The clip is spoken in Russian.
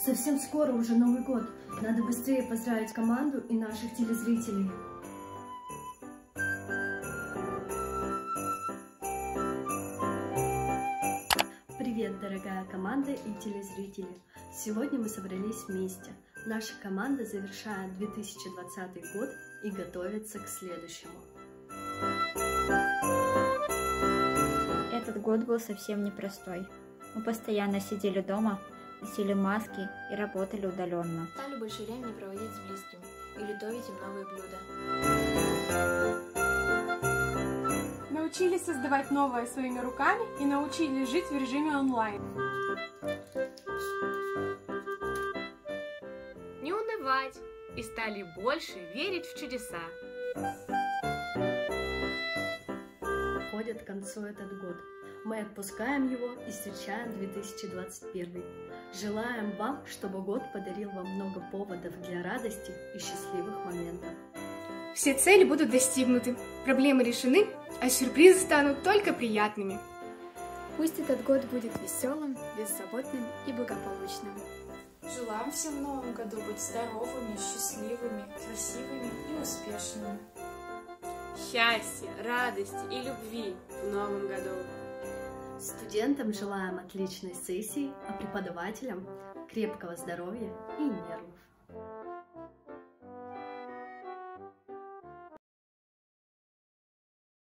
Совсем скоро уже Новый год. Надо быстрее поздравить команду и наших телезрителей. Привет, дорогая команда и телезрители! Сегодня мы собрались вместе. Наша команда завершает 2020 год и готовится к следующему. Этот год был совсем непростой. Мы постоянно сидели дома, носили маски и работали удаленно. Стали больше времени проводить с близкими и готовить им новые блюда. Научились создавать новое своими руками и научились жить в режиме онлайн. Не унывать и стали больше верить в чудеса. Подходит к концу этот год. Мы отпускаем его и встречаем 2021. Желаем вам, чтобы год подарил вам много поводов для радости и счастливых моментов. Все цели будут достигнуты, проблемы решены, а сюрпризы станут только приятными. Пусть этот год будет веселым, беззаботным и благополучным. Желаем всем в новом году быть здоровыми, счастливыми, красивыми и успешными. Счастья, радости и любви в новом году. Студентам желаем отличной сессии, а преподавателям крепкого здоровья и нервов.